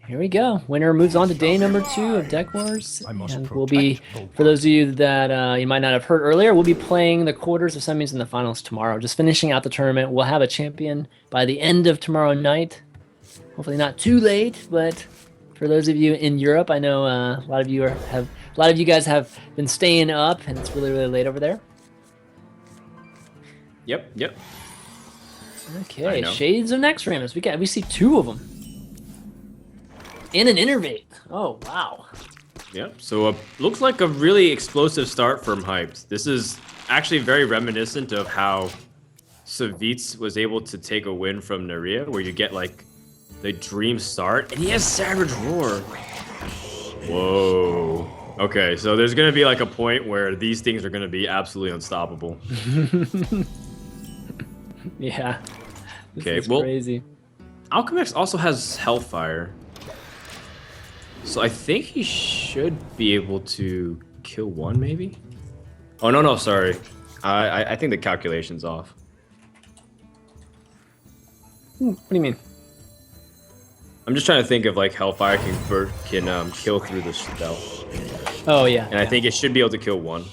Here we go. Winner moves on to day number 2 of Deck Wars. And we'll be, for those of you that you might not have heard earlier, we'll be playing the quarters, the semis, and the finals tomorrow. Just finishing out the tournament. We'll have a champion by the end of tomorrow night. Hopefully not too late, but for those of you in Europe, I know a lot of you guys have been staying up, and it's really, really late over there. Yep. Okay, Shades of Naxxramas. We see 2 of them. In an innervate. Oh, wow. Yep, so looks like a really explosive start from Hyped. This is actually very reminiscent of how Savitz was able to take a win from Naria, where you get like the dream start, and he has Savage Roar. Whoa. Okay, so there's gonna be like a point where these things are gonna be absolutely unstoppable. Yeah. This Okay, is crazy. Alchemixt also has Hellfire. So I think he should be able to kill 1, maybe? Oh, no, sorry. I think the calculation's off. What do you mean? I'm just trying to think of like Hellfire can kill through the stealth. Oh, yeah. And I think it should be able to kill 1.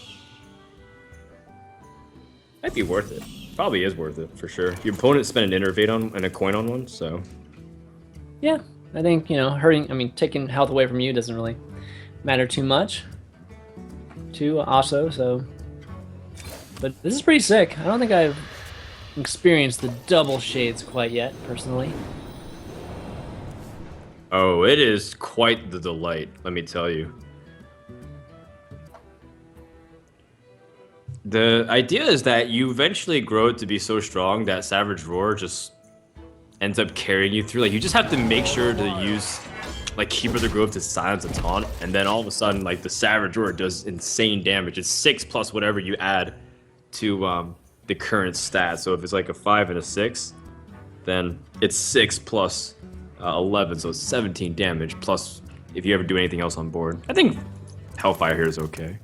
Might be worth it. Probably is worth it, for sure. Your opponent spent an innervate on and a coin on 1, so... Yeah. I think, taking health away from you doesn't really matter too much. Also, so... But this is pretty sick. I don't think I've experienced the double shades quite yet, personally. Oh, it is quite the delight, let me tell you. The idea is that you eventually grow it to be so strong that Savage Roar just ends up carrying you through. Like, you just have to make sure to use like Keeper of the Grove to silence a taunt, and then all of a sudden like the Savage Roar does insane damage. It's 6 plus whatever you add to the current stat. So if it's like a 5 and a 6, then it's 6 plus 11, so it's 17 damage, plus if you ever do anything else on board. I think Hellfire here is okay.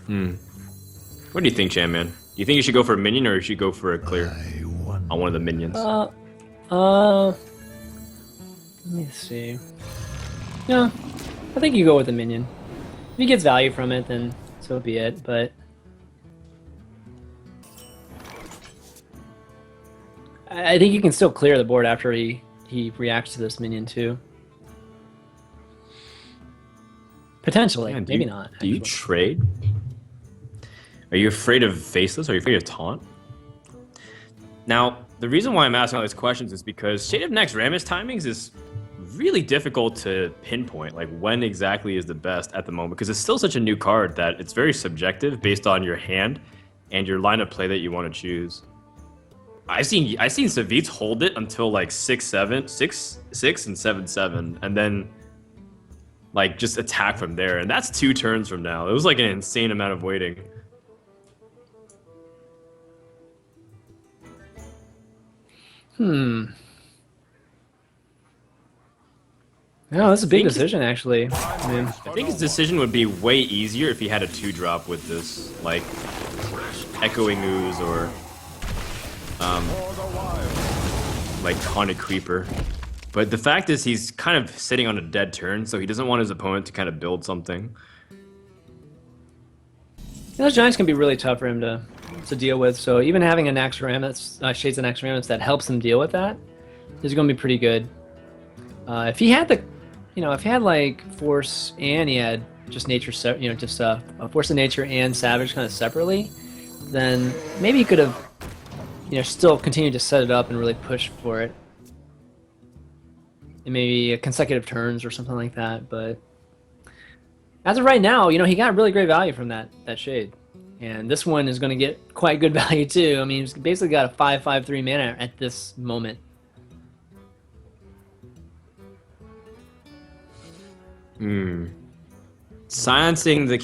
What do you think, Chan Man? Do you think you should go for a minion, or you should go for a clear on one of the minions? Let me see. Yeah, I think you go with the minion. If he gets value from it, then so be it, but... I think you can still clear the board after he reacts to this minion, too. Potentially, maybe not. Do you trade? Are you afraid of Faceless? Are you afraid of Taunt? Now, the reason why I'm asking all these questions is because Shade of Naxxramas timings is really difficult to pinpoint, like when exactly is the best at the moment, because it's still such a new card that it's very subjective based on your hand and your line of play that you want to choose. I've seen Savitz hold it until like 6-7 and 7-7, and then like just attack from there, and that's 2 turns from now. It was like an insane amount of waiting. No, that's a big decision, actually. I think his decision would be way easier if he had a 2-drop with this, like Echoing Ooze or like Haunted Creeper. But the fact is, he's kind of sitting on a dead turn, so he doesn't want his opponent to kind of build something. Those giants can be really tough for him to deal with, so even having a Naxxramas, Shades of Naxxramas that helps him deal with that is going to be pretty good. If he had if he had like Force and he had just Nature, a Force of Nature and Savage kind of separately, then maybe he could have, still continued to set it up and really push for it. And maybe consecutive turns or something like that, but as of right now, he got really great value from that Shade. And this one is going to get quite good value too. I mean, he's basically got a 5/5/3 mana at this moment. Silencing the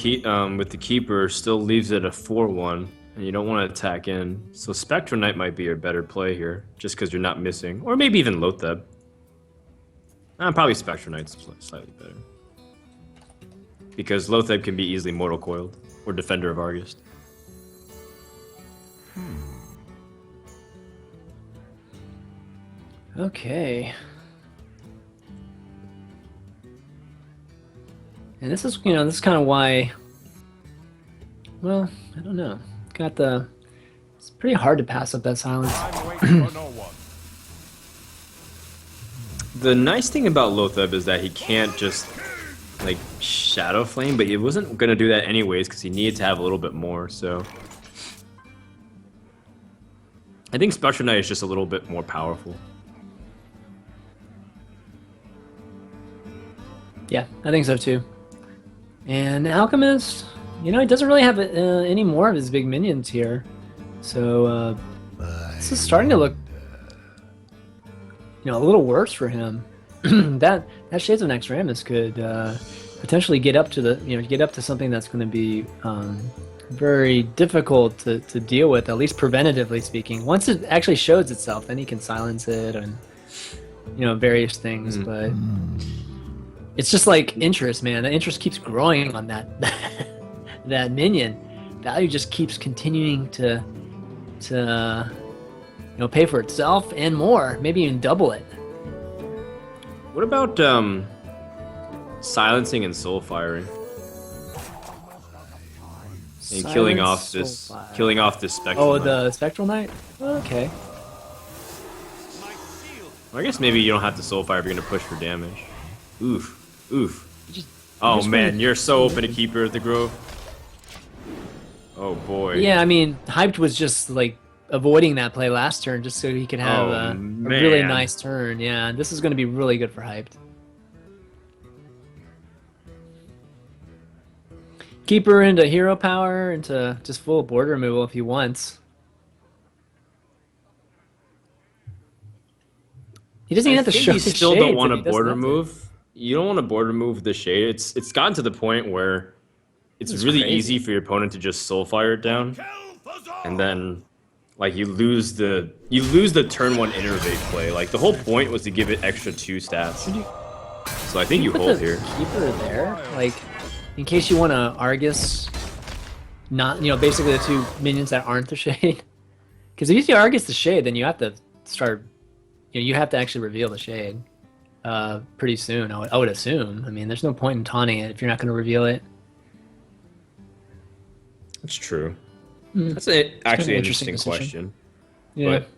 with the Keeper still leaves it a 4/1, and you don't want to attack in. So Spectral Knight might be a better play here, just because you're not missing. Or maybe even Lotheb. Probably Spectral Knight's slightly better. Because Lotheb can be easily Mortal Coiled, or Defender of Argus. Okay. And this is, this is kind of why. Well, I don't know. Got the. It's pretty hard to pass up that silence. I'm waiting for no one. The nice thing about Lotheb is that he can't just like Shadow Flame, but he wasn't gonna do that anyways because he needed to have a little bit more. So I think Spectral Knight is just a little bit more powerful. Yeah, I think so too. And Alchemist, he doesn't really have any more of his big minions here. So this is starting to look, a little worse for him. that Shades of Naxxramas could potentially get up to get up to something that's going to be very difficult to deal with, at least preventatively speaking. Once it actually shows itself, then he can silence it and various things. But it's just like interest, man. The interest keeps growing on that that minion. Value just keeps continuing to pay for itself and more, maybe even double it. What about silencing and soul firing? And killing off this spectral Oh, knight. the Spectral Knight? Okay. I guess maybe you don't have to soul fire if you're gonna push for damage. Oof. Just Oh man, really- you're so open to Keeper of the Grove. Oh boy. Yeah, I mean, Hyped was just like avoiding that play last turn just so he could have Oh, a really man. nice turn. Yeah, this is going to be really good for Hyped. Keeper into hero power, into just full board removal if he wants. He doesn't even have to think show you the still shades don't want if to he doesn't board have to. remove. You don't want to board remove the shade. It's gotten to the point where it's This is really crazy. easy for your opponent to just soul fire it down, and then like you lose the turn one innervate play. Like the whole point was to give it extra 2 stats. So I think you Put hold the here. Keeper there, like in case you want to Argus, not basically the 2 minions that aren't the shade. Because if you Argus the shade, then you have to start. You have to actually reveal the shade pretty soon. I would assume. I mean, there's no point in taunting it if you're not going to reveal it. That's true. Hmm. That's actually an interesting interesting decision. question. Yeah. But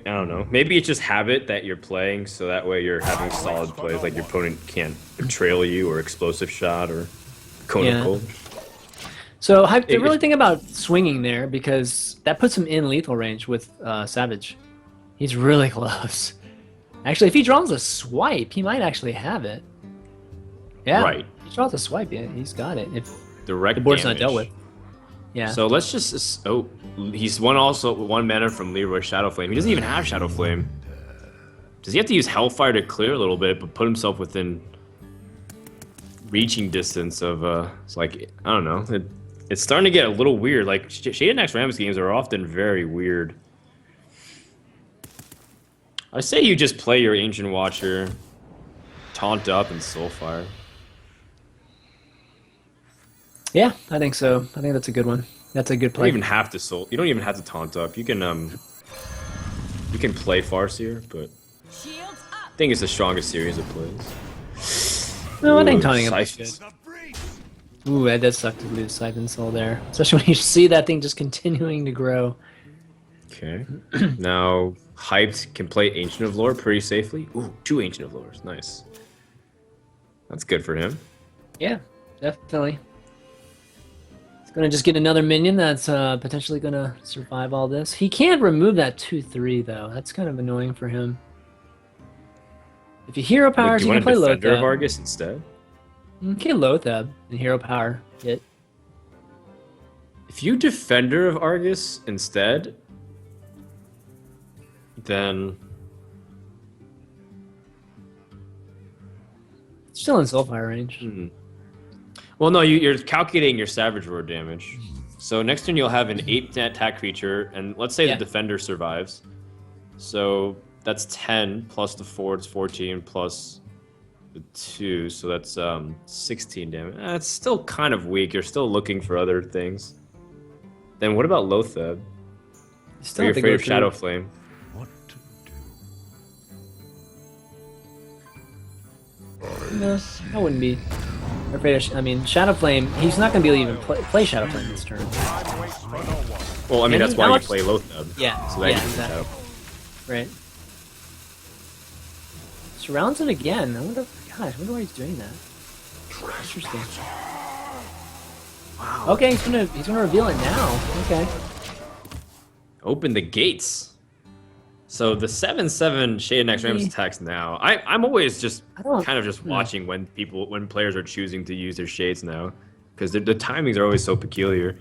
I don't know. Maybe it's just habit that you're playing, so that way you're having solid plays. Like your opponent can't trail you or explosive shot or cone Yeah. of cold. So I It- really think about swinging there because that puts him in lethal range with Savage. He's really close. Actually, if he draws a swipe, he might actually have it. Yeah. Right. If he draws a swipe, yeah, he's got it. If Direct the board's damage. not dealt with. Yeah. So let's just. Oh, he's one mana from Leroy Shadow Flame. He doesn't even have Shadow Flame. Does he have to use Hellfire to clear a little bit, but put himself within reaching distance of? It's like I don't know. It's starting to get a little weird. Like Shade and Naxxramas games are often very weird. I say you just play your Ancient Watcher, taunt up, and Soulfire. Yeah, I think so. I think that's a good one. That's a good You don't play. even have to soul. You don't even have to taunt up. You can play Farseer, but Shields up. I think it's the strongest series of plays. No, I think Ooh, taunting him is Siphons. good. Ooh, that does suck to lose Siphon Soul there. Especially when you see that thing just continuing to grow. Okay. Now, Hyped can play Ancient of Lore pretty safely. Ooh, 2 Ancient of Lores. Nice. That's good for him. Yeah, definitely. It's gonna just get another minion that's potentially gonna survive all this. He can't remove that 2/3 though. That's kind of annoying for him. If you hero Wait, powers, do you you can want play a Defender of Lothab. Argus instead? Okay, Lothab and hero power hit. If you Defender of Argus instead, then It's still in Soulfire range. well, no, you're calculating your Savage Roar damage. So next turn you'll have an 8 attack creature, and let's say Yeah. the Defender survives. So that's 10 plus the 4, it's 14 plus the 2, so that's 16 damage. It's still kind of weak. You're still looking for other things. Then what about Lothab? You Are still you have to afraid go of Shadow through. Flame? What to do? No, I wouldn't be. afraid of, I mean, Shadow Flame. He's not going to be able to even play Shadow Flame this turn. Time waits for no one. Well, I mean, Maybe that's why how you much- play Lothab. Yeah, So that yeah, you can exactly. shadow. Right. Surrounds it again. I wonder. Gosh, I wonder why he's doing that. Interesting. Wow. Okay, he's gonna reveal it now. Okay. Open the gates. So the 7/7 Shade Next Rams Maybe- attacks now. I'm always just I don't- kind of just hmm. watching when players are choosing to use their shades now, because the timings are always so peculiar.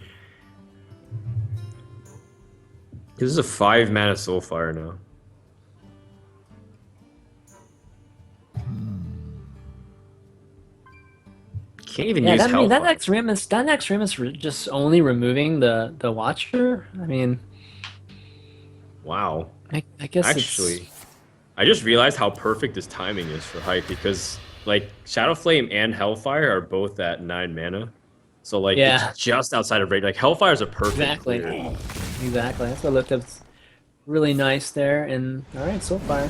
This is a 5-mana Soulfire now. Can't even Yeah, use that, I mean, that Hellfire. next Remus just only removing the Watcher. I mean, Wow. I guess Actually, I just realized how perfect this timing is for Hype, because like Shadow Flame and Hellfire are both at 9 mana. So like Yeah. it's just outside of range. Like Hellfire is a perfect Exactly. clear. Exactly. That's what looked up really nice there. And all right, Soulfire.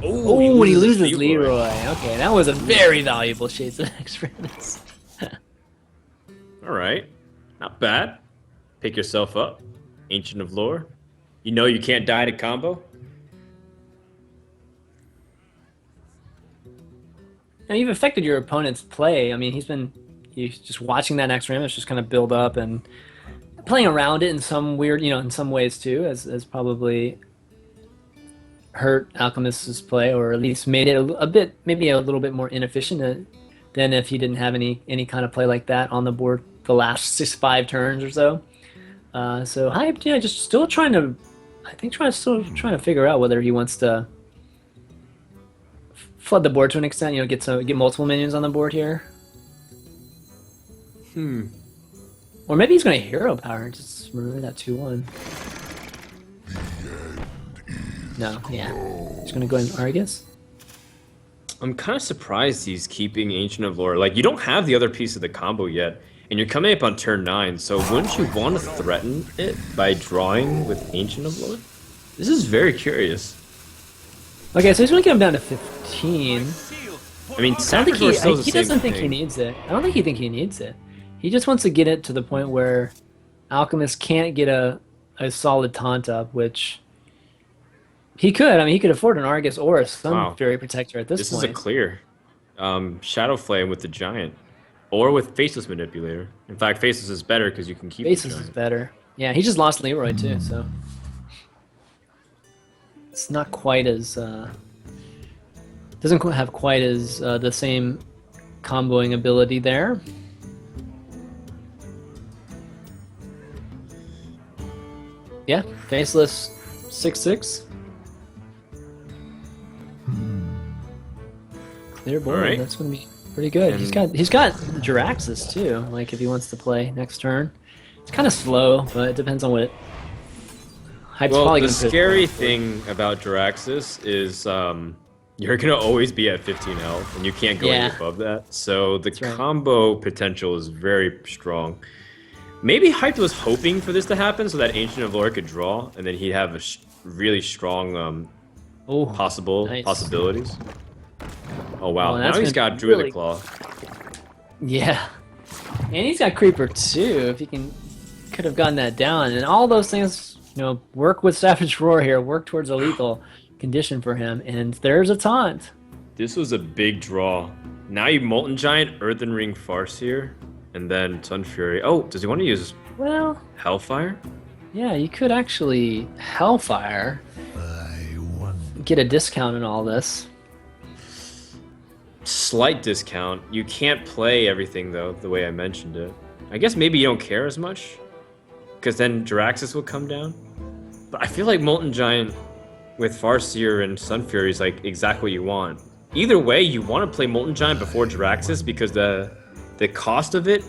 Oh, when he loses Leroy. Okay, that was a very valuable Shades of Experiments. All right, not bad. Pick yourself up, Ancient of Lore. You know you can't die to combo. Now you've affected your opponent's play. I mean, he's just watching that next Remus just kind of build up and playing around it in some weird, in some ways too, as probably hurt Alchemist's play, or at least made it a bit, maybe a little bit more inefficient than if he didn't have any kind of play like that on the board the last 5 turns or so. So Hype, yeah, just still trying to, I think still trying to figure out whether he wants to flood the board to an extent, get multiple minions on the board here. Or maybe he's going to hero power and just remove that 2/1. No, yeah. He's going to go in Argus. I'm kind of surprised he's keeping Ancient of Lore. Like, you don't have the other piece of the combo yet, and you're coming up on turn 9, so wouldn't you want to threaten it by drawing with Ancient of Lore? This is very curious. Okay, so he's going to get him down to 15. I mean, I don't think Sacrifice still is the he same doesn't think he thing. needs it. I don't think he needs it. He just wants to get it to the point where Alchemist can't get a solid taunt up, which he could. I mean, he could afford an Argus or a Sun Wow. Fury Protector at this This point. is a clear. Shadow Flame with the Giant. Or with Faceless Manipulator. In fact, Faceless is better because you can keep Basis the is Giant. better. Yeah, he just lost Leroy too, so it's not quite as doesn't have quite as the same comboing ability there. Yeah, Faceless 6/6. Clear board. Alright. That's gonna be pretty good. And- He's got Jiraxis too. Like if he wants to play next turn, it's kind of slow, but it depends on what. Hype's Well, probably the gonna put- scary thing about Jiraxis is you're going to always be at 15 health, and you can't go any Yeah. above that. So the right. combo potential is very strong. Maybe Hype was hoping for this to happen so that Ancient of Lore could draw, and then he'd have a really strong Oh, nice. possibilities. Oh wow, Oh, now that's he's gonna got be Druidic really- Claw. yeah, and he's got Creeper too. If he could have gotten that down, and all those things, work with Savage Roar here, work towards a lethal condition for him, and there's a taunt. This was a big draw. Now you Molten Giant, Earthen Ring Farseer, and then Sun Fury. Oh, does he want to use Well, Hellfire? yeah, you could actually Hellfire, get a discount in all this. Slight discount. You can't play everything though, the way I mentioned it. I guess maybe you don't care as much, because then Jiraxis will come down. But I feel like Molten Giant with Farseer and Sun Fury is like exactly what you want. Either way, you want to play Molten Giant before Jiraxis because the cost of it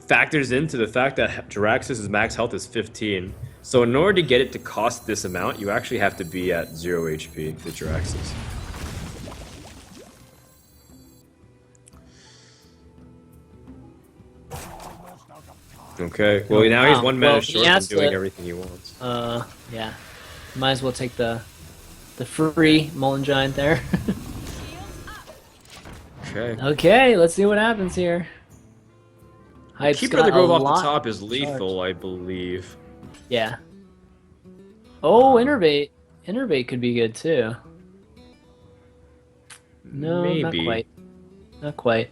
factors into the fact that Jiraxis' max health is 15. So in order to get it to cost this amount, you actually have to be at 0 HP with Jiraxis. Okay, well now he's Wow. 1 mana Well, short he from has doing to- everything he wants. Yeah, might as well take the free Molten Giant there. Okay. Okay, let's see what happens here. Hype's Keeper got of the Grove a off the lot top is charged. lethal, I believe. Yeah. Oh, Innervate. Innervate could be good too. No, not Maybe. quite. Not quite.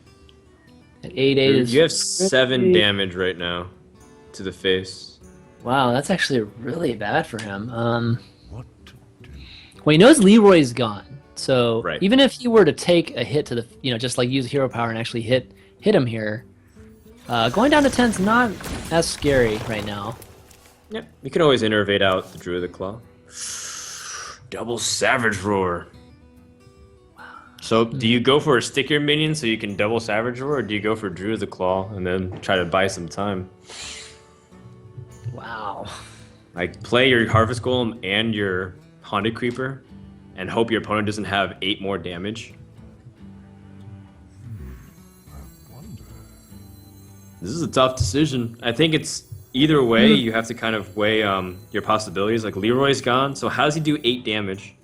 At 8-8 is You have 7 really- damage right now to the face. Wow, that's actually really bad for him. What to do? Well, he knows Leroy's gone, so Right. even if he were to take a hit to the, just like use hero power and actually hit him here, going down to 10's not as scary right now. Yep. You can always innervate out the Druid of the Claw. Double Savage Roar. So, do you go for a stick your minion so you can double Savage Roar, or do you go for Druid of the Claw and then try to buy some time? Wow. Like, play your Harvest Golem and your Haunted Creeper and hope your opponent doesn't have 8 more damage. Wonder. This is a tough decision. I think it's either way, you have to kind of weigh your possibilities. Like, Leroy's gone, so how does he do 8 damage?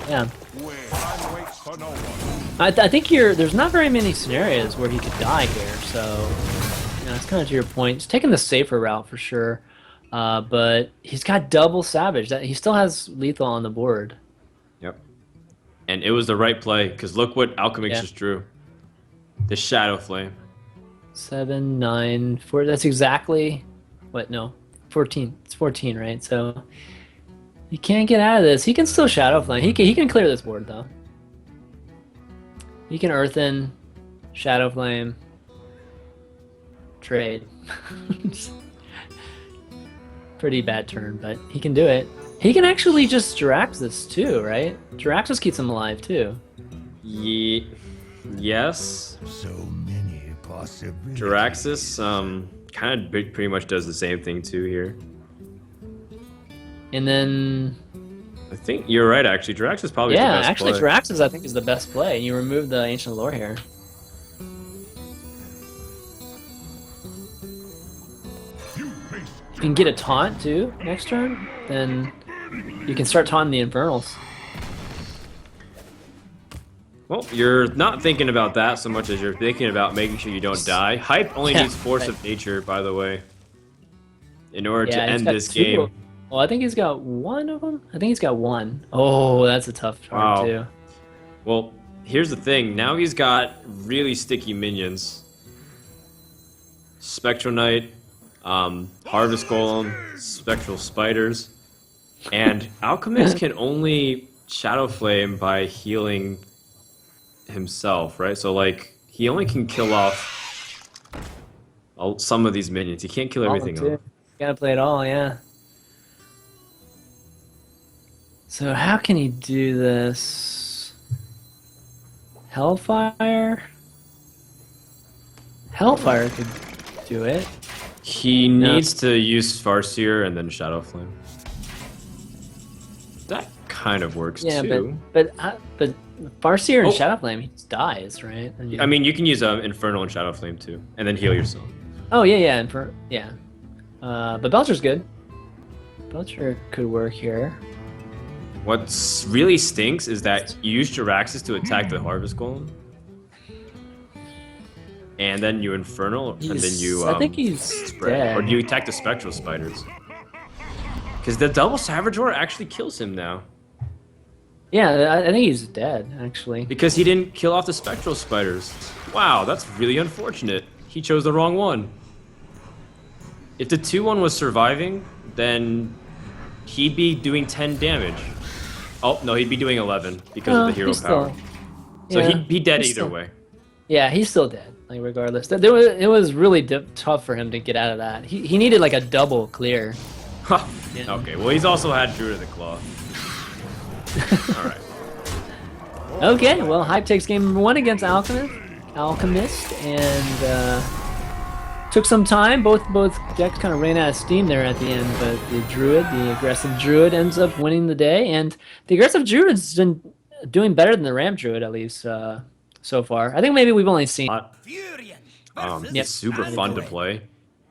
Yeah. Time waits for no one. I think there's not very many scenarios where he could die here, so it's kind of to your point. He's taking the safer route for sure, but he's got double Savage. He still has lethal on the board. Yep. And it was the right play, because look what Alchemixt Yeah. just drew. The Shadow Flame. 7, 9, 4. That's exactly what? No, 14. It's 14, right? So he can't get out of this. He can still Shadow Flame. He can clear this board though. He can Earthen, Shadow Flame, trade. Pretty bad turn, but he can do it. He can actually just Jiraxis too, right? Jiraxis keeps him alive too. Yes. So many possibilities. Jiraxis kind of pretty much does the same thing too here. And then I think you're right, actually. Jiraxis probably yeah, is the best actually play. Jiraxis I think is the best play. You remove the Ancient Lore here. You can get a taunt too next turn, then you can start taunting the Infernals. Well, you're not thinking about that so much as you're thinking about making sure you don't die. Hype only Yeah, needs Force right. of Nature, by the way, in order to Yeah, he's end got this 2. game. Well, I think he's got 1 of them. I think he's got 1. Oh, that's a tough turn Wow. too. Well, here's the thing. Now he's got really sticky minions. Spectral Knight, Harvest Golem, Spectral Spiders, and Alchemist can only Shadow Flame by healing himself, right? So, like, he only can kill off some of these minions. He can't kill everything All of off. 2. Gotta play it all, yeah. So how can he do this? Hellfire? Hellfire could do it. He needs to use Farseer and then Shadow Flame. That kind of works Yeah, too. but Farseer and Oh. Shadowflame, he just dies, right? And I mean, you can use Infernal and Shadow Flame too, and then heal yourself. oh yeah, yeah. But Belcher's good. Belcher could work here. What's really stinks is that you use Jiraxis to attack the Harvest Golem, and then you Infernal, and then you I think he's spread. dead. Or do you attack the Spectral Spiders? Because the double Savage Roar actually kills him now. Yeah, I think he's dead actually. Because he didn't kill off the Spectral Spiders. Wow, that's really unfortunate. He chose the wrong one. If the 2-1 was surviving, then he'd be doing 10 damage. Oh, no, he'd be doing 11 because of the hero he's power. So yeah, he'd be dead he's either still- way. Yeah, he's still dead. Like regardless, it was really tough for him to get out of that. He needed like a double clear. Ha! Yeah. Okay, well, he's also had Druid of the Claw. Alright. Okay, well, Hype takes game number 1 against Alchemist, and took some time. Both decks kind of ran out of steam there at the end, but the aggressive Druid, ends up winning the day, and the aggressive Druid's been doing better than the Ram Druid at least so far. I think maybe we've only seen. Yep. It's super fun to play.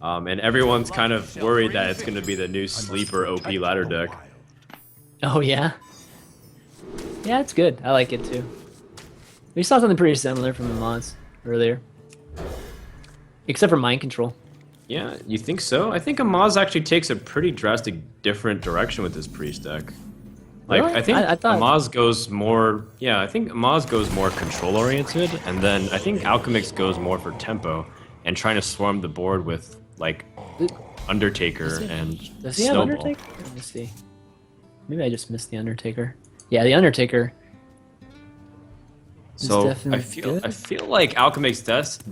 And everyone's kind of worried that it's going to be the new sleeper OP ladder deck. Oh yeah. Yeah, it's good. I like it too. We saw something pretty similar from the mods earlier, except for mind control. Yeah, you think so? I think Amaz actually takes a pretty drastic different direction with this priest deck. Like, Really? I think I thought Amaz goes more, yeah, I think Amaz goes more control oriented, and then I think Alchemist goes more for tempo and trying to swarm the board with like Undertaker and does he have Snowball. Undertaker? Let me see. Maybe I just missed the Undertaker. Yeah, the Undertaker. is So definitely good. I feel like Alchemist's desk.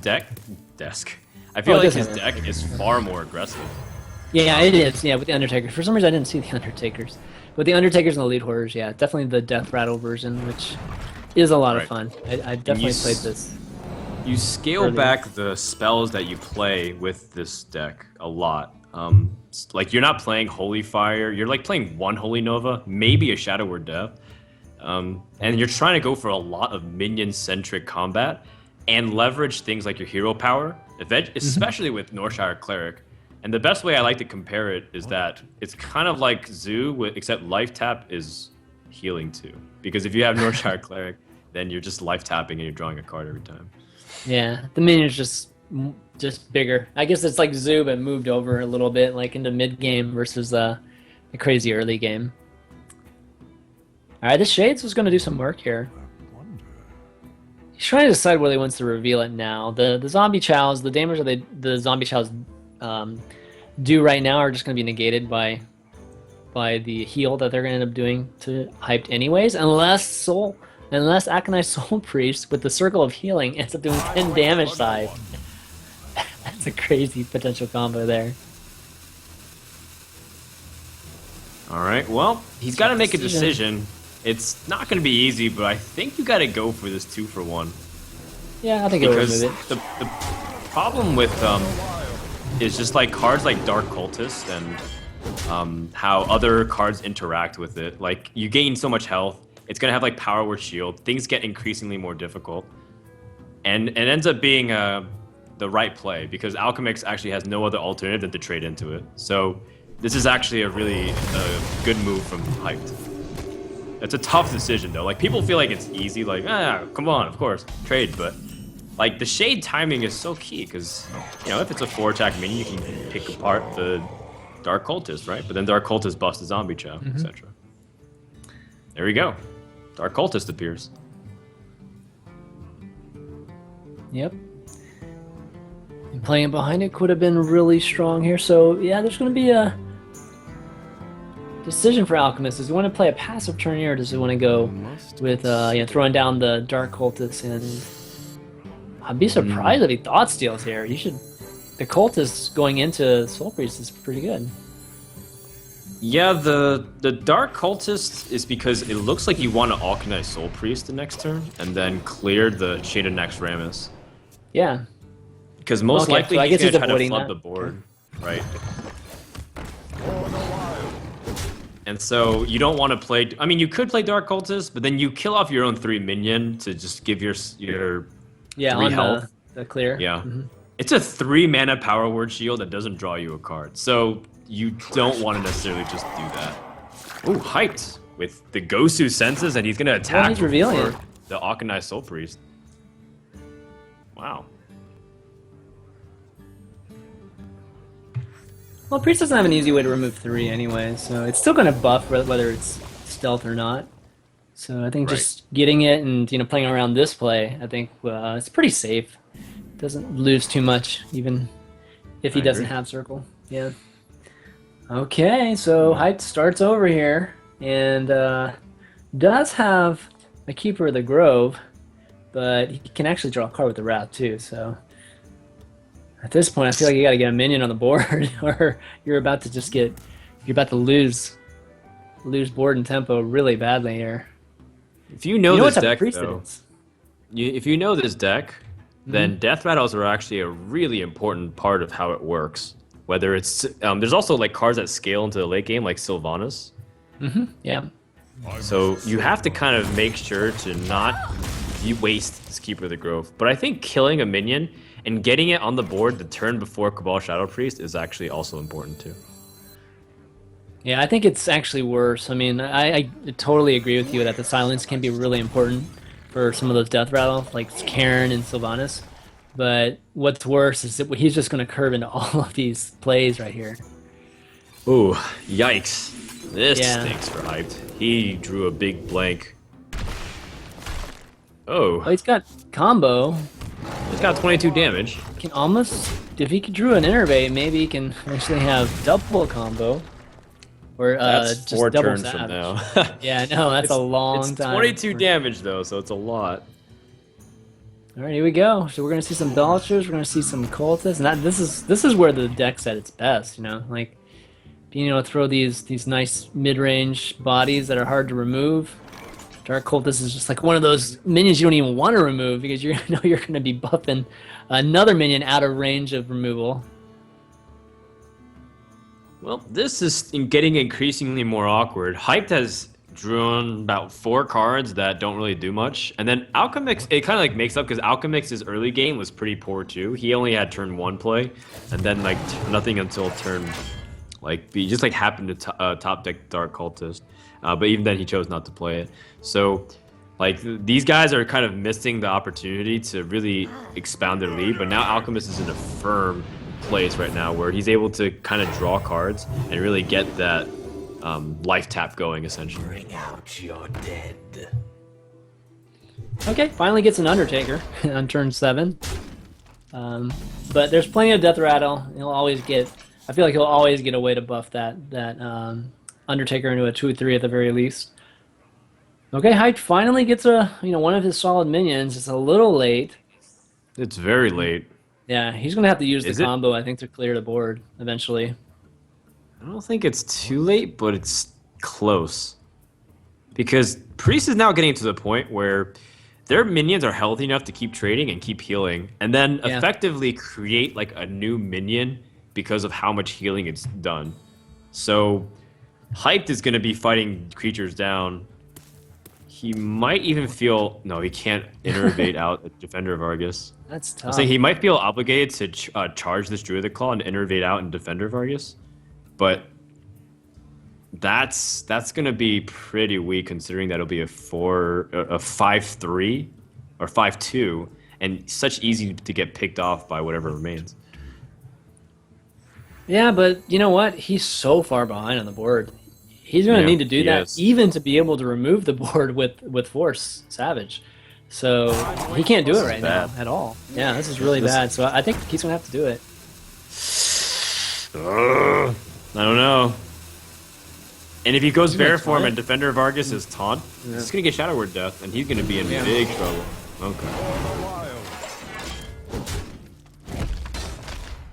I feel Oh, it like does his have deck is far more aggressive. Yeah, it is. Yeah, with the Undertaker. For some reason, I didn't see the Undertakers. But the Undertakers and the Lead Horrors, yeah, definitely the Death Rattle version, which is a lot of Right. fun. I definitely played s- this. You scale Earlier. back the spells that you play with this deck a lot. Like you're not playing Holy Fire. You're like playing one Holy Nova, maybe a Shadow Word Death. And you're trying to go for a lot of minion-centric combat and leverage things like your hero power, especially with Northshire Cleric. And the best way I like to compare it is that it's kind of like Zoo, except life tap is healing too. Because if you have Northshire Cleric, then you're just life tapping and you're drawing a card every time. Yeah, the minion's just bigger. I guess it's like Zoo, but moved over a little bit, like into mid game versus a crazy early game. All right, this Shades was going to do some work here. I wonder. He's trying to decide whether he wants to reveal it now. The zombie chows, the damage that the zombie chows do right now are just going to be negated by the heal that they're going to end up doing to hyped anyways, unless Aconite Soul Priest with the Circle of Healing ends up doing 10 damage side. That's a crazy potential combo there. All right, well, he's got to make a decision. It's not going to be easy, but I think you got to go for this 2-for-1. Yeah, I think it'll Because remove it. the problem with is just like cards like Dark Cultist and how other cards interact with it. Like you gain so much health, it's gonna have like Power Word Shield. Things get increasingly more difficult, and it ends up being the right play because Alchemist actually has no other alternative than to trade into it. So this is actually a really good move from Hyped. It's a tough decision though. Like people feel like it's easy, like come on, of course, trade, but. Like, the Shade timing is so key, because, you know, if it's a 4-attack minion, you can pick apart the Dark Cultist, right? But then Dark Cultist busts the Zombie Chow, etc. There we go. Dark Cultist appears. Yep. And playing it behind it could have been really strong here. So, yeah, there's going to be a decision for Alchemist. Does he want to play a passive turn here, or does he want to go with throwing down the Dark Cultist? And I'd be surprised if he Thought Steals here. You should. The Cultist going into Soul Priest is pretty good. Yeah, the Dark Cultist is because it looks like you want to Alchemize Soul Priest the next turn, and then clear the Shaded Naxxramas. Yeah. Because most Okay, likely so I he's guess going he's to try to avoiding flood that. the board, right? And so you don't want to play. I mean, you could play Dark Cultist, but then you kill off your own 3 minion to just give your Yeah, 3 on health. the clear. Yeah, it's a 3 mana Power Word Shield that doesn't draw you a card, so you don't want to necessarily just do that. Ooh, hyped with the Gosu senses, and he's gonna attack he's revealing before it. the Akanai Soul Priest. Wow. Well, Priest doesn't have an easy way to remove 3 anyway, so it's still going to buff whether it's stealth or not. So I think Right. just getting it and playing around this play, I think it's pretty safe. Doesn't lose too much, even if he I doesn't agree. have circle. Yeah. Okay, so Hype starts over here and does have a Keeper of the Grove, but he can actually draw a card with the Wrath too. So at this point, I feel like you got to get a minion on the board, or you're about to lose board and tempo really badly here. If you know You know this what type of deck, priest though, it is. if you know this deck, then Death Rattles are actually a really important part of how it works. Whether it's there's also like cards that scale into the late game, like Sylvanas. Yeah. So you have to kind of make sure to not waste this Keeper of the Grove. But I think killing a minion and getting it on the board the turn before Cabal Shadow Priest is actually also important too. Yeah, I think it's actually worse. I mean, I totally agree with you that the silence can be really important. for some of those death rattle, like Karen and Sylvanas. But what's worse is that he's just going to curve into all of these plays right here. Ooh, yikes. This Yeah. stinks for Hyped. He drew a big blank. Oh, Oh, he's got combo. he's got 22 damage. Can almost, if he could drew an innervate, maybe he can actually have double combo. Or That's just 4 double turns from savage. now. Yeah, no, that's a long it's time. 22 damage though, so it's a lot. All right, here we go. So we're gonna see some Belchers, we're gonna see some Cultists, and this is where the deck's at its best. You know, like being able to throw these nice mid-range bodies that are hard to remove. Dark Cultist is just like one of those minions you don't even want to remove because you know you're gonna be buffing another minion out of range of removal. Well, this is getting increasingly more awkward. Hyped has drawn about 4 cards that don't really do much, and then Alchemix, it kind of like makes up because Alchemix's early game was pretty poor too. He only had turn 1 play, and then like nothing until turn, like he just like happened to top deck Dark Cultist, but even then he chose not to play it. So like these guys are kind of missing the opportunity to really expound their lead, but now Alchemist is in a firm place right now where he's able to kind of draw cards and really get that life tap going essentially. Bring out your dead. Okay, finally gets an Undertaker on turn 7. But there's plenty of Death Rattle. He'll always get. I feel like he'll always get a way to buff that Undertaker into a 2/3 at the very least. Okay, Hyde finally gets one of his solid minions. It's a little late. It's very late. Yeah, he's gonna have to use the Is it? combo, I think, to clear the board eventually. I don't think it's too late, but it's close. Because Priest is now getting to the point where their minions are healthy enough to keep trading and keep healing, and then Yeah. effectively create like a new minion because of how much healing it's done. So Hyped is going to be fighting creatures down. He might even feel... No, he can't innervate out a Defender of Argus. That's I'm tough. saying he might feel obligated to charge this Druidic Claw and innervate out in Defender of Argus. But that's gonna be pretty weak considering that'll be a 5/3 or 5/2, and such easy to get picked off by whatever remains. Yeah, but you know what? He's so far behind on the board. He's going to Yeah, need to do he that is. even to be able to remove the board with Force Savage. So he can't do it right now bad. at all. Yeah, this is really This- bad. So I think he's going to have to do it. I don't know. And if he goes gonna bear form taunt? and Defender of Argus is taunt, he's gonna get Shadow Word Death, and he's gonna be in big trouble. Okay.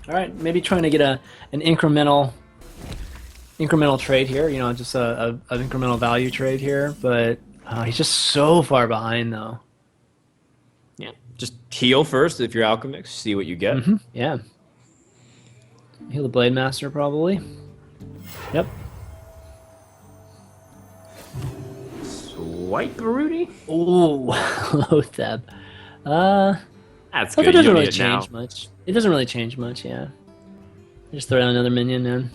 All right, maybe trying to get an incremental trade here. You know, just an incremental value trade here. But he's just so far behind, though. Yeah. Just heal first if you're Alchemix, see what you get. Yeah. Heal the Blade Master, probably. Yep. Swipe Rudy? Ooh, Lotheb. That's But good. it You doesn't don't really need it now. change much. It doesn't really change much, yeah. Just throw out another minion and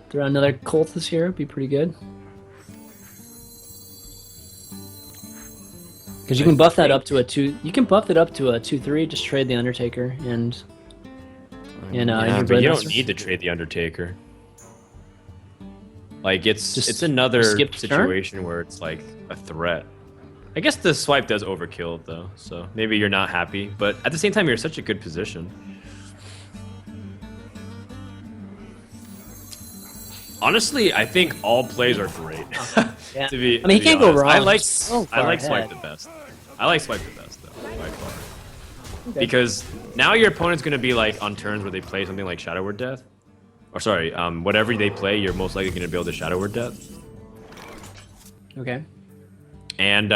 throw out another cultist here. Be pretty good. Because you can buff that up to a 2. You can buff it up to a 2/3. Just trade the Undertaker and Yeah, your but Blade you don't Master. need to trade the Undertaker. Like it's Just another skip the turn? situation where it's like a threat. I guess the swipe does overkill it though, so maybe you're not happy, but at the same time you're in such a good position. Honestly, I think all plays are great. Yeah. to be, I mean, he to be can't go honest. wrong. I like He's so I far like ahead. swipe the best. I like swipe the best though, by far. Okay. Because now your opponent's gonna be like on turns where they play something like Shadow Word Death, or sorry, whatever they play, you're most likely gonna be able to Shadow Word Death. Okay. And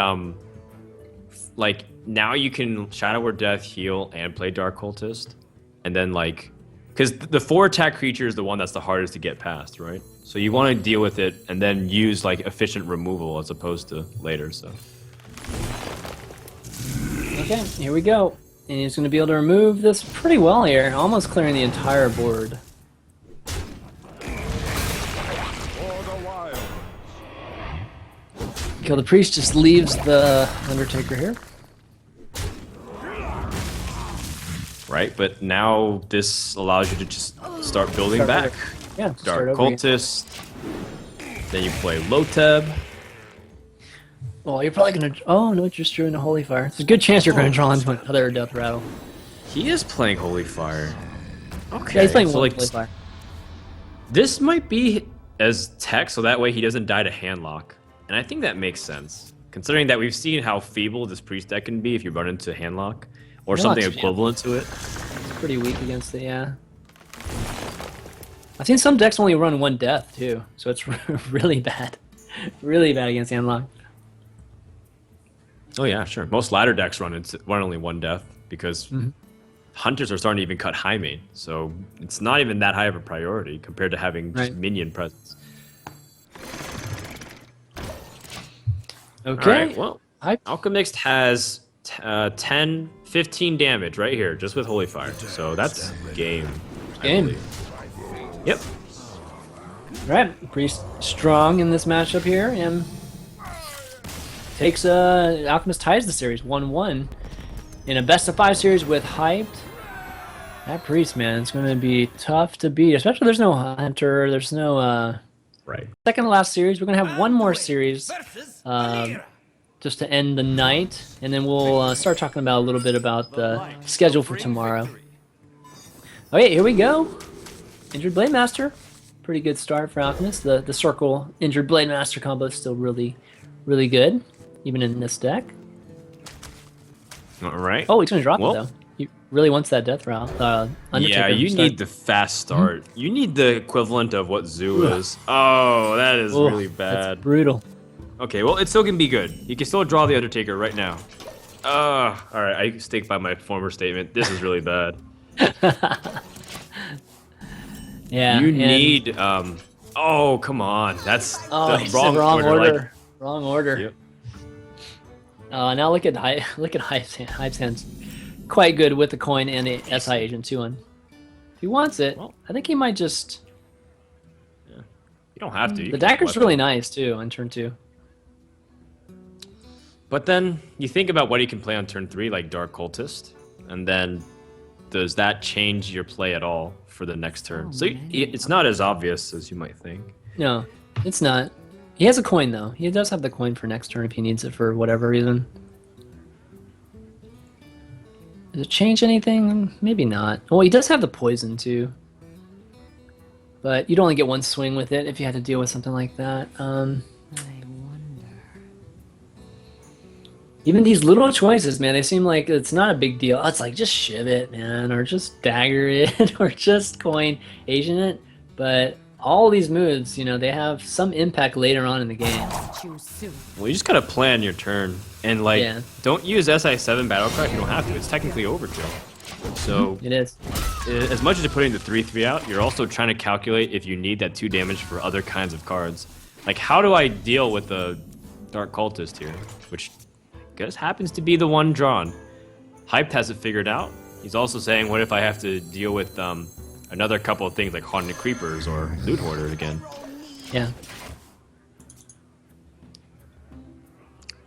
like now you can Shadow Word Death, heal, and play Dark Cultist, and then like, because the 4 attack creature is the one that's the hardest to get past, right? So you want to deal with it and then use like efficient removal as opposed to later. So Okay, here we go. And he's going to be able to remove this pretty well here, almost clearing the entire board. For the wild. Kill the priest just leaves the Undertaker here. Right, but now this allows you to just start building back. Yeah, Dark start over again. Cultist. Then you play Loteb. Well, you're probably gonna. Oh no, just drawing a holy fire. There's a good chance you're gonna draw into another death rattle. He is playing Holy Fire. Okay, Yeah, he's playing so one like holy fire. this might be as tech, so that way he doesn't die to handlock, and I think that makes sense, considering that we've seen how feeble this priest deck can be if you run into handlock or something Handlock's equivalent to it. It's pretty weak against it, yeah. I've seen some decks only run one death too, so it's really bad, really bad against handlock. Oh yeah, sure. Most ladder decks run only one death because hunters are starting to even cut high main, so it's not even that high of a priority compared to having just Right. minion presence. Okay. All right, well, Hype. Alchemixt has 10, 15 damage right here, just with Holy Fire. So that's game. I Game. believe. Yep. Right, priest strong in this matchup here, and takes Alchemist ties the series 1-1 in a best of 5 series with Hyped. That priest, man, it's going to be tough to beat, especially there's no hunter, there's no Right. second to last series. We're going to have one more series just to end the night, and then we'll start talking about a little bit about the schedule for tomorrow. Okay, here we go. Injured Blade Master. Pretty good start for Alchemist. The circle Injured Blade Master combo is still really, really good, even in this deck. All right. Oh, he's going to drop Well- it, though. He really wants that death route. Undertaker Yeah, you start. need the fast start. You need the equivalent of what Zoo is. Oh, that is Ugh, really that's bad. brutal. Okay, well, it still can be good. You can still draw the Undertaker right now. All right, I stick by my former statement. This is really bad. Yeah. You and- need, oh, come on. That's Oh, the he said wrong, wrong order. order. Like, Wrong order. Yep. Now look at Hype's hands. Quite good with the coin and the SI agent too. And if he wants it, Well- I think he might just. You don't have to. You The can dagger's weapon. really nice too on turn 2. But then you think about what he can play on turn 3, like Dark Cultist, and then does that change your play at all for the next turn? So it's not as obvious as you might think. No, it's not. He has a coin though. He does have the coin for next turn if he needs it for whatever reason. Does it change anything? Maybe not. Oh, he does have the poison too. But you'd only get one swing with it if you had to deal with something like that. Even these little choices, man, they seem like it's not a big deal. It's like just shiv it, man, or just dagger it, or just coin Asian it. But all these moves, you know, they have some impact later on in the game. Choose soon. Well, you just gotta plan your turn, and like, Yeah. don't use SI7 Battlecry if you don't have to. It's technically overkill. So It is. as much as you're putting the 3/3 out, you're also trying to calculate if you need that 2 damage for other kinds of cards. Like, how do I deal with the Dark Cultist here? Which I guess happens to be the one drawn. Hyped has it figured out. He's also saying, what if I have to deal with another couple of things like Haunted Creepers or Loot Hoarder again? Yeah.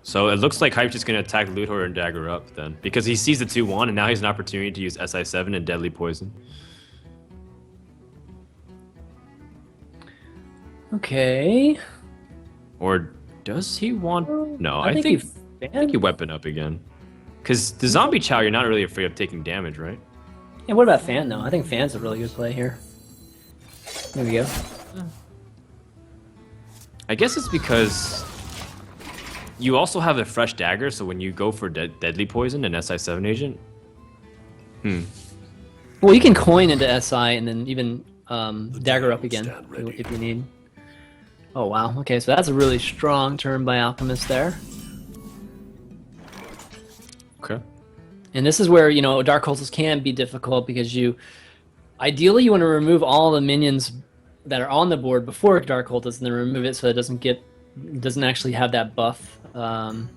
So it looks like Hype's just going to attack Loot Hoarder and Dagger up then. Because he sees the 2-1 and now he has an opportunity to use SI7 and Deadly Poison. Okay. Or does he want... No, I I think think he I think you weapon up again. Because the Zombie Chow, you're not really afraid of taking damage, right? Yeah, what about Fan though? I think Fan's a really good play here. There we go. I guess it's because you also have a fresh dagger, so when you go for Deadly Poison and SI7 agent... Well, you can coin into SI and then even dagger up again if you need. Oh wow. Okay, so that's a really strong turn by Alchemist there. Okay. And this is where, you know, Dark Cultists can be difficult because ideally you want to remove all the minions that are on the board before Dark Cultists and then remove it so it doesn't actually have that buff, the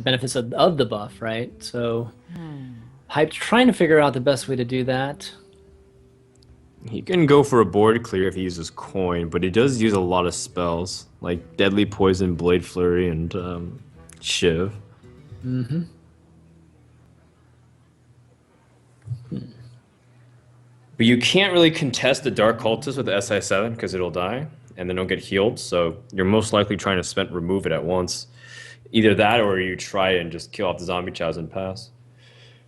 benefits of the buff, right? So Hype trying to figure out the best way to do that. He can go for a board clear if he uses coin, but he does use a lot of spells like Deadly Poison, Blade Flurry, and Shiv. Mm-hmm. But you can't really contest the Dark Cultist with the SI7 because it'll die and then don't get healed. So you're most likely trying to remove it at once. Either that or you try and just kill off the zombie chows and pass.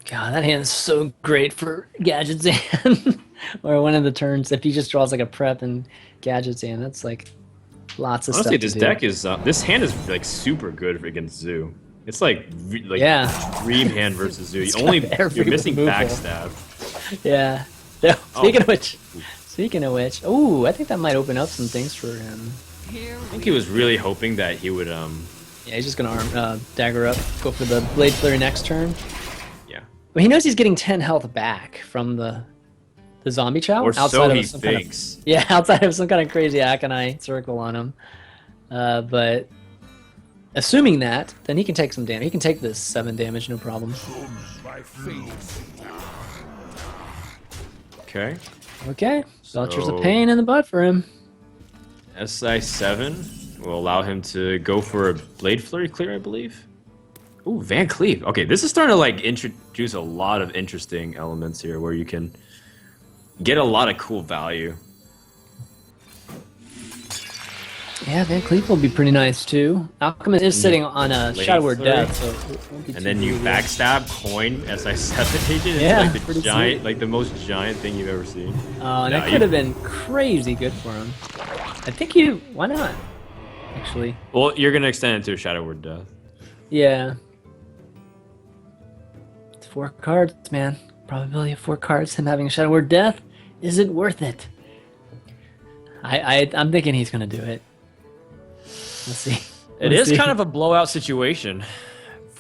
God, that hand's so great for Gadget's hand. Or one of the turns, if he just draws like a prep and Gadget's hand, that's like lots of Honestly, stuff this to do. deck is this hand is like super good against Zoo. It's like Yeah. dream hand versus Zoo. It's Only got every you're missing removal. backstab. Yeah. No, speaking of which, oh, I think that might open up some things for him. I think he was really hoping that he would Yeah, he's just gonna dagger up, go for the Blade Flurry next turn. yeah. But he knows he's getting 10 health back from the zombie chow. Or so of he some kind of- thinks. yeah, outside of some kind of crazy Aconite circle on him. But assuming that, then he can take some damage. He can take this 7 damage, no problem. Okay. Okay, Belcher's a So- pain in the butt for him. SI7 will allow him to go for a Blade Flurry clear, I believe. Ooh, Van Cleave. Okay, this is starting to like introduce a lot of interesting elements here where you can get a lot of cool value. Yeah, Van Cleef will be pretty nice too. Alchemist is sitting on a Blade Shadow Word Flurry. Death, so it won't be And too then you weird. backstab, coin, SI7 agent. It's Yeah, like the pretty giant, sweet. like the most giant thing you've ever seen. Oh, and Yeah, that you- could have been crazy good for him. I think you. Why not? Actually, Well, you're gonna extend it to a Shadow Word Death. yeah. It's 4 cards, man. Probability of 4 cards. Him having a Shadow Word Death. Is it worth it? I'm thinking he's gonna do it. Let's see. It is kind of a blowout situation,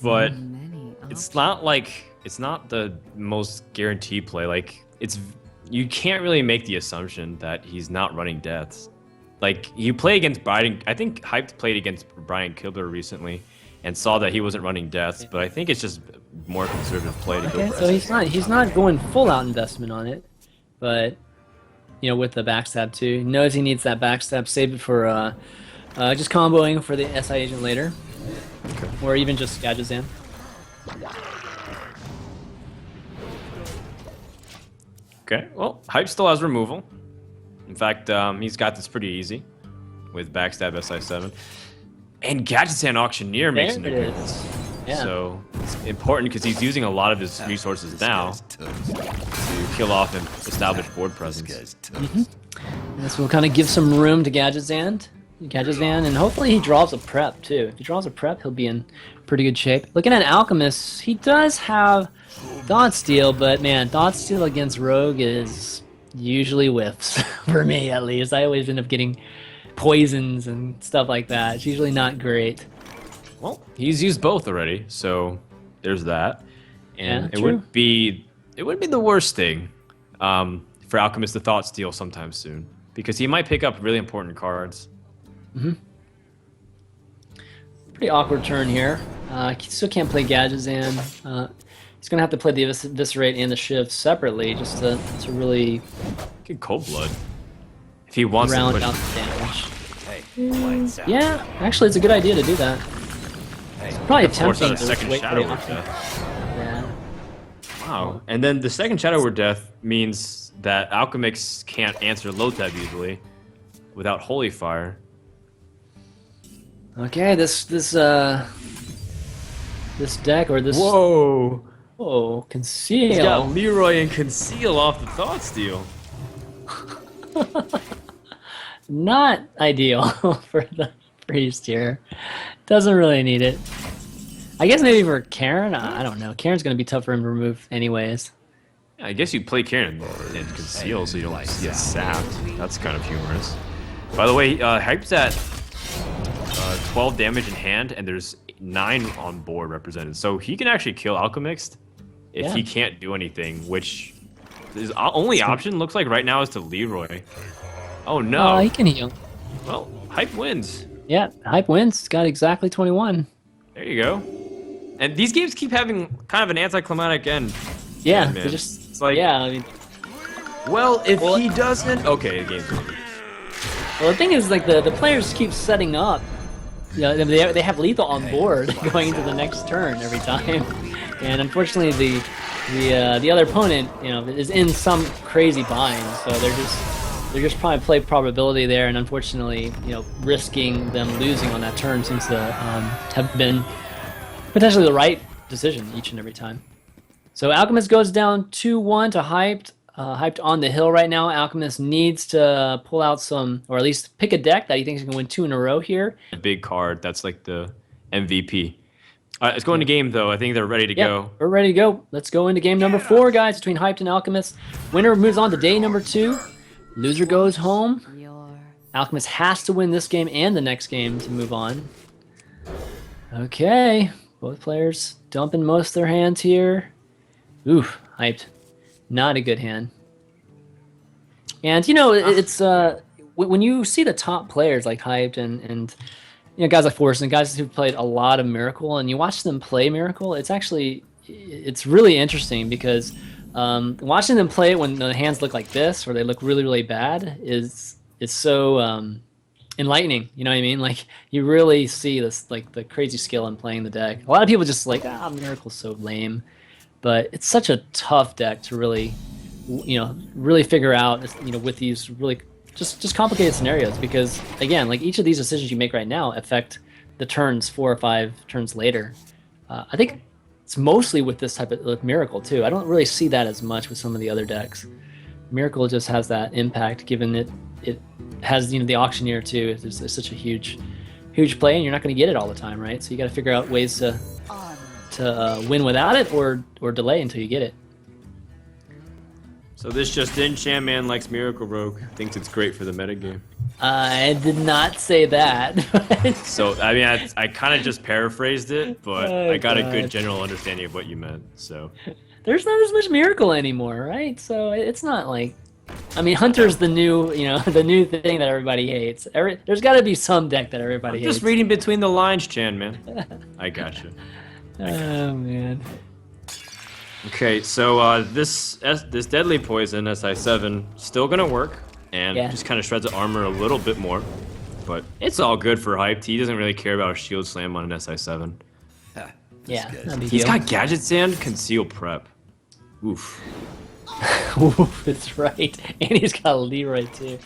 but Many it's not like it's not the most guaranteed play. Like you can't really make the assumption that he's not running deaths. Like you play against Brian. I think Hyped played against Brian Kibler recently, and saw that he wasn't running deaths. But I think it's just more conservative play to go Okay, for so SI7. he's not going full out investment on it, but you know, with the backstab too, he knows he needs that backstab. Save it for just comboing for the SI agent later, or even just Gadgetzan. Okay, well, Hype still has removal. In fact, he's got this pretty easy with backstab SI7. And Gadgetzan Auctioneer makes an There it appearance. is. Yeah. So it's important because he's using a lot of his resources now to kill off and establish board presence. And this will kind of give some room to Gadgetzan, and hopefully he draws a prep too. If he draws a prep, he'll be in pretty good shape. Looking at Alchemist, he does have Thought Steal, but man, Thought Steal against Rogue is usually whiffs for me at least. I always end up getting poisons and stuff like that. It's usually not great. Well, he's used both already, so there's that. And Yeah, it true. would be the worst thing for Alchemist to Thought Steal sometime soon because he might pick up really important cards. Pretty awkward turn here. Still can't play Gadgetzan. He's gonna have to play the Eviscerate and the Shiv separately just to really Get Cold Blood if he wants round to push. out the damage. Hey, lights out. Yeah, actually, it's a good idea to do that. Hey, Probably Force out tempting a to second wait for Shadow the Word option. Death. Yeah. Wow. And then the second Shadow Word Death means that Alchemix can't answer low tab easily without Holy Fire. Okay, this deck or this Whoa! conceal. He's got Leroy and Conceal off the Thought Steal. Not ideal for the priest here. Doesn't really need it. I guess maybe for Karen. I don't know. Karen's gonna be tough for him to remove anyways. Yeah, I guess you play Karen and Conceal so you don't get sapped. That's kind of humorous. By the way, Hype's at 12 damage in hand, and there's 9 on board represented. So he can actually kill Alchemist if Yeah. he can't do anything, which his only option looks like right now is to Leroy. Oh no. He can heal. Well, Hype wins. Yeah, Hype wins. Got exactly 21. There you go. And these games keep having kind of an anticlimactic end. Yeah, man. they just It's like- yeah. I mean, Well, if Well- he doesn't... Okay, the game's over. Well, the thing is, like, the players keep setting up. You know, they have lethal on board going into the next turn every time, and unfortunately, the other opponent, you know, is in some crazy bind, so they're just probably play probability there, and unfortunately, you know, risking them losing on that turn seems to have been potentially the right decision each and every time. So Alchemist goes down 2-1 to Hyped. Hyped on the hill right now. Alchemist needs to pull out some, or at least pick a deck that he thinks he can win 2 in a row here. A big card. That's like the MVP. Let's go into game, though. I think they're ready to Yeah, go. we're ready to go. Let's go into game number 4, guys, between Hyped and Alchemist. Winner moves on to day number 2. Loser goes home. Alchemist has to win this game and the next game to move on. Okay, both players dumping most of their hands here. Oof, Hyped. Not a good hand. And, you know, it's when you see the top players like Hyped and you know, guys like Forrest and guys who played a lot of Miracle, and you watch them play Miracle, it's really interesting because watching them play it when the hands look like this or they look really, really bad is so enlightening. You know what I mean? Like, you really see this, like, the crazy skill in playing the deck. A lot of people just like, Miracle's so lame. But it's such a tough deck to really, you know, really figure out, you know, with these really just complicated scenarios, because again, like, each of these decisions you make right now affect the turns 4 or 5 turns later. I think it's mostly with this type of Miracle too. I don't really see that as much with some of the other decks. Miracle just has that impact, given it has, you know, the Auctioneer too. It's such a huge play, and you're not going to get it all the time, right? So you got to figure out ways to win without it, or delay until you get it. So this just in, Shaman likes Miracle Rogue. Thinks it's great for the metagame. I did not say that. So, I mean, I kind of just paraphrased it, but Oh, I got a God. good general understanding of what you meant, so... There's not as much Miracle anymore, right? So it's not like, I mean, Hunter's the new, you know, the new thing that everybody hates. There's got to be some deck that everybody I'm hates. just reading between the lines, Chan, man. I gotcha. Oh man. Okay, so this Deadly Poison, SI7, still gonna work, and Yeah. just kind of shreds the armor a little bit more, but it's all good for Hyped. He doesn't really care about a Shield Slam on an SI7. Yeah, not a big He's deal. got Gadget Sand, Conceal Prep. Oof. Oof, that's right. And he's got Leroy too.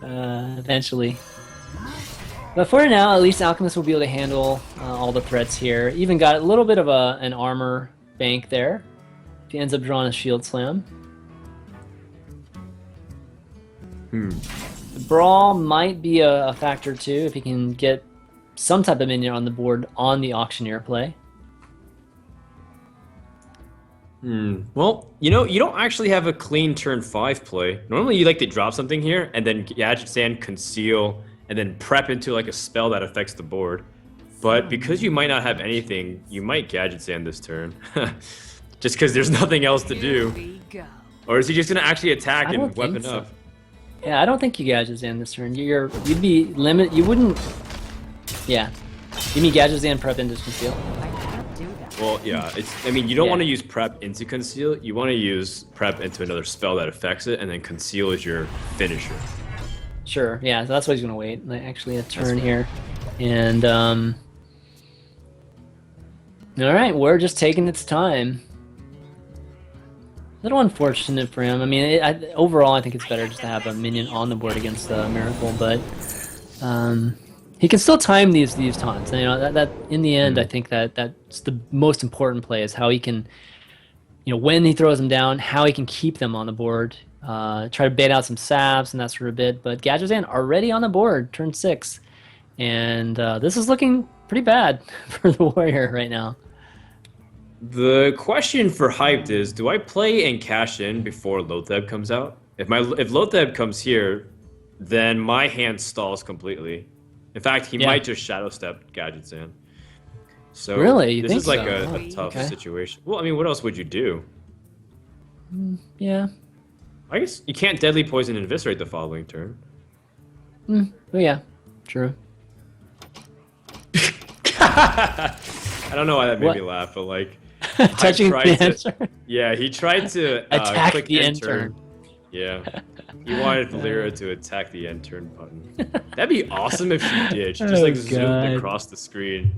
Eventually. But for now, at least Alchemist will be able to handle all the threats here. Even got a little bit of an armor bank there. If he ends up drawing a Shield Slam. The Brawl might be a factor too, if he can get some type of minion on the board on the Auctioneer play. Well, you know, you don't actually have a clean turn 5 play. Normally you like to drop something here, and then Gadget Sand, Conceal, and then prep into like a spell that affects the board. But because you might not have anything, you might Gadget Sand this turn. Just because there's nothing else to do. Or is he just going to actually attack I and don't think weapon so. up? Yeah, I don't think you Gadget Zan this turn. You'd be limit. You wouldn't. Yeah, you mean Gadget Zan prep into Conceal? Well, yeah. I mean, you don't Yeah. want to use prep into Conceal. You want to use prep into another spell that affects it, and then Conceal is your finisher. Sure. Yeah, so that's why he's gonna wait. Like, actually, a turn here, and all right, we're just taking its time. A little unfortunate for him. I mean, overall, I think it's better just to have a minion on the board against Miracle, but he can still time these taunts. And, you know, that in the end, I think that's the most important play, is how he can, you know, when he throws them down, how he can keep them on the board. Try to bait out some saps and that sort of bit. But Gadgetzan already on the board, turn 6, and this is looking pretty bad for the Warrior right now. The question for Hyped is, do I play and cash in before Lotheb comes out? If Lotheb comes here, then my hand stalls completely. In fact, he might just Shadow Step Gadgetzan. So Really? You this think is like so? a tough Okay. situation. Well, I mean, what else would you do? Yeah. I guess you can't Deadly Poison and Eviscerate the following turn. Oh yeah, true. I don't know why that made What? me laugh, but like... Touching tried the to- answer. Yeah, he tried to Attack click the enter. end turn. Yeah. He wanted Lyra to attack the end turn button. That'd be awesome if she did. She just like Oh, zoomed God. across the screen,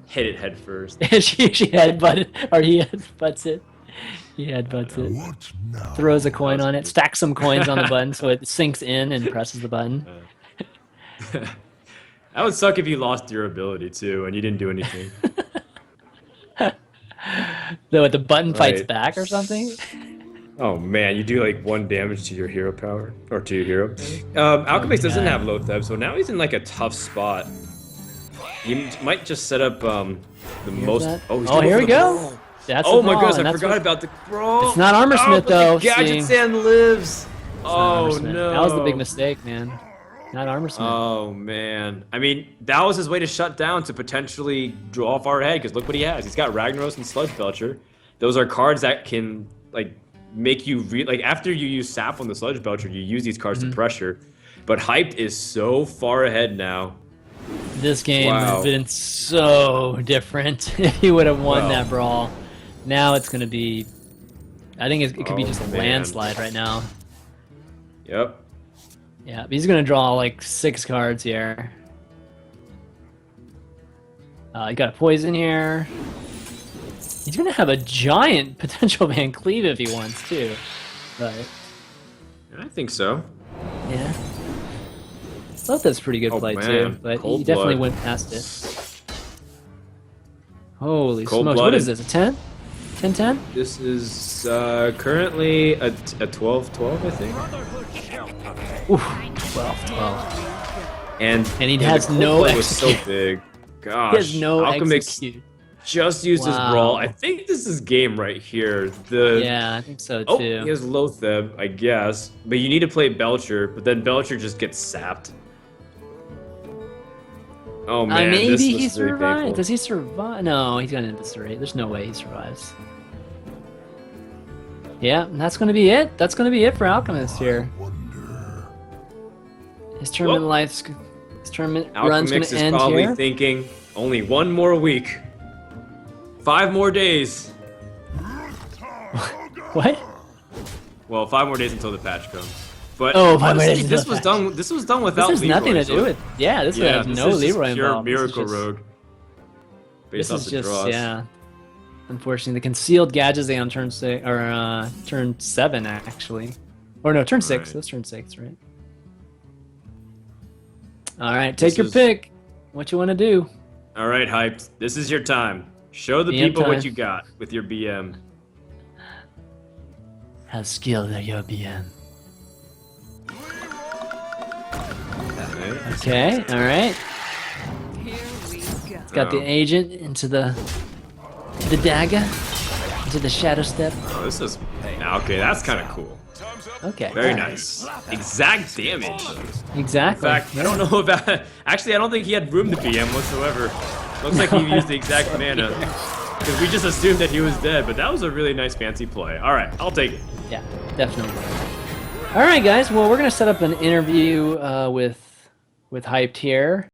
hit it head first. she headbutted, or he headbutts it. He headbutts it. What now? Throws a coin was on it, good. stacks some coins on the button so it sinks in and presses the button. That would suck if you lost durability too and you didn't do anything. Though the button fights Right. back or something. Oh man, you do like 1 damage to your hero power, or to your hero. Alchemist doesn't God. have low theb, so now he's in like a tough spot. You might just set up the most. that? Oh, he's Oh, going here for we the go. brawl. That's Oh the my brawl, goodness, and I that's forgot what- about the brawl. It's not Armor Smith, but though, the Gadget see. Sand lives. Not Armor Oh Smith. no, That was the big mistake, man. Not Armor Smith. Oh man, I mean that was his way to shut down to potentially draw off our head because look what he has. He's got Ragnaros and Sludge Belcher. Those are cards that can like make you like after you use Sap on the Sludge Belcher, you use these cards to pressure. But Hyped is so far ahead now. This game would Wow. have been so different if he would have won Wow. that brawl. Now it's going to be... I think it could be Oh, just a man. landslide right now. Yep. Yeah, but he's going to draw like 6 cards here. You got a poison here. He's going to have a giant potential Van Cleave if he wants to. But, I think so. yeah. Thought that's pretty good Oh, play man. too, but Cold he definitely blood. went past it. Holy smokes, what Cold-blooded. is this, a 10? 10-10? This is currently a 12-12, I think. Oof, 12. And he the has cold no blood was so execute. big. Gosh. He has no Alchemist execute. just used his Wow. brawl. I think this is game right here. The Yeah, I think so Oh, too. he has Lotheb, I guess. But you need to play Belcher, but then Belcher just gets sapped. Oh man, Maybe this he was really survives. painful. Does he survive? No, he's gonna eviscerate. There's no way he survives. Yeah, that's gonna be it. That's gonna be it for Alchemist here. Wonder. His tournament Well, his tournament run's gonna Alchemix is end probably here. thinking only 1 more week. 5 more days. What? Well, 5 more days until the patch comes. But Oh, 5 more honestly, days until this the was patch. done. This was done This without has nothing Leroy, to do so- with. Yeah, this Yeah, has this no is just Leroy pure involved. This is miracle just- rogue. This Based off is the just draws. yeah. Unfortunately, the concealed gadgets on turn 6 or turn 7 actually, or no, turn 6. Right. That's turn 6, right? All right, take This your is- pick. What you want to do? All right, hyped. This is your time. Show the BM people time. what you got with your BM. How skilled are your BM? Okay. Okay, all right. Here we go. It's got the Oh. agent into the dagger, into the shadow step. Oh, this is okay. That's kind of cool. Okay. Very all right. nice. Exact damage. In Exactly. fact, I don't know about. Actually, I don't think he had room to BM whatsoever. Looks like he used the exact mana. Because we just assumed that he was dead, but that was a really nice fancy play. All right, I'll take it. Yeah, definitely. All right, guys. Well, we're gonna set up an interview with Hyped here.